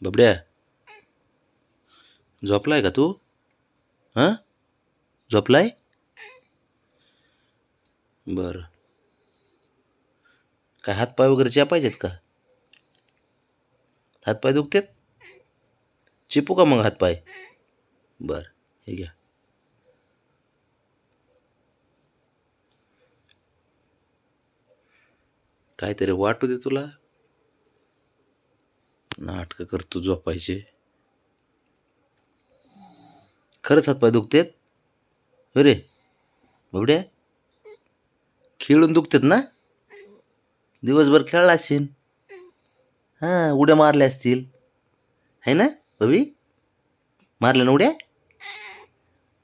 बबड्या, झोपलाय का तू? हां, झोपलाय? बरं. काय हातपाय वगैरे चेपायचेत का? हातपाय दुखतेत? चिपू का मग हातपाय? बरं, हे घ्या. काहीतरी वाटू दे तुला. नाटकं करतो झोपायचे. खरंच हातपाय दुखतेत? अरे बबड्या, खेळून दुखतेत ना? दिवसभर खेळला असशील. हां, उड्या मारल्या असतील. है ना बबी? मारल्या ना उड्या?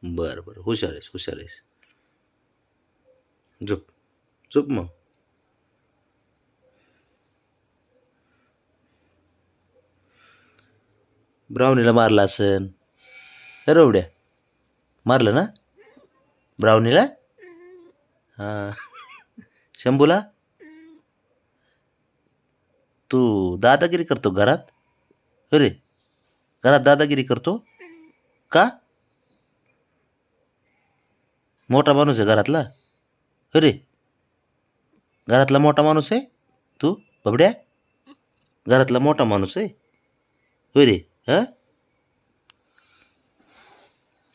बरं बरं, हुशार आहेस, हुशार आहेस. झोप, झोप मग. ब्राउनीला मारला असन. अरे उड्या मारलं ना ब्राउनीला? हां. शंभूला? तू दादागिरी करतो घरात? अरे, घरात दादागिरी करतो? का? मोठा माणूस आहे घरातला? अरे, घरातला मोठा माणूस आहे तू बबड्या? घरातला मोठा माणूस आहे? होय रे. हां,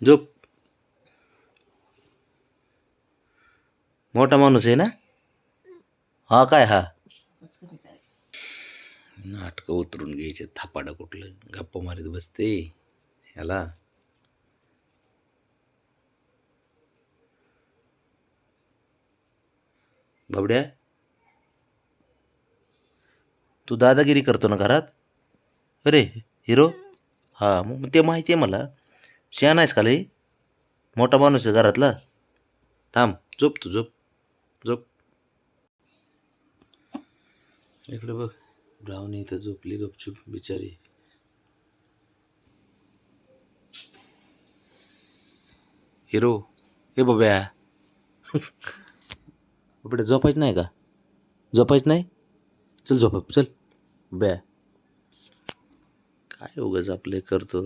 झोप. मोठा माणूस आहे ना? हा काय हा? नाटकं उतरून घ्यायचे, थापाडं कुठलं गप्पा मारीत बसते ह्याला. बबड्या, तू दादागिरी करतो ना घरात? अरे हिरो, हा मग ते माहिती आहे मला. शहाणा आहेस का लई? मोठा माणूस आहे घरातला. थांब, झोप तू झोप, झोप. इकडे बघ, ब्राउनी इथं झोपली गपचूप बिचारी. हिरो, हे बब्या. बबड्या झोपायचं नाही का? झोपायचं नाही? चल झोप चल. बॅ, काय उगाच आपले करतो.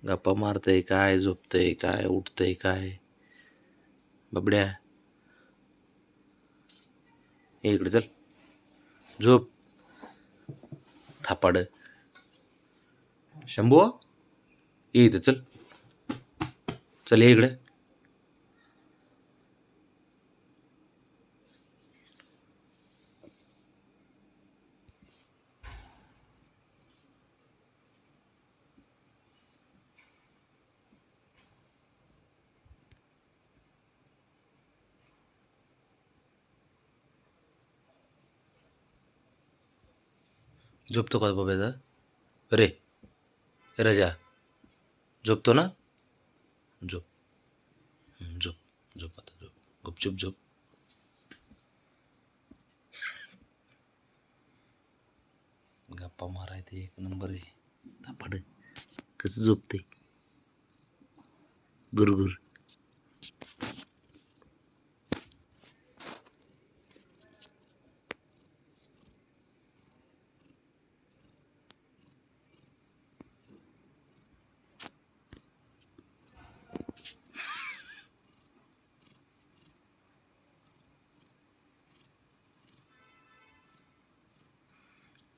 गप्पा मारतय काय, झोपतय काय, उठतय काय. बबड्या, ये इकडे चल. झोप, थापाड. शंभू, ये इथं चल. चल ये इकडे. झोपतो का बब्याचा? अरे ए राजा, झोपतो ना? झोप, झोप, झोप आता झोप, गुपचूप झोप. गप्पा मारायचे एक नंबर आहे. थापाड कसं झोपते गुरगुर.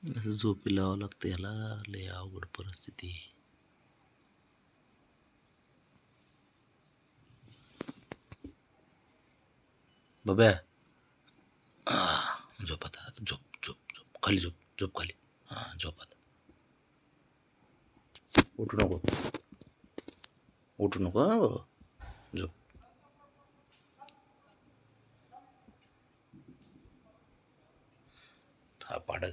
असं झोपी लावावं लागतं याला. लय अवघड परिस्थिती. बब्या, झोप आता, झोप झोप झोप खाली, झोप झोप खाली. हां झोप आता. उठू नको, उठू नको हां बाबा. झोप. थापाड.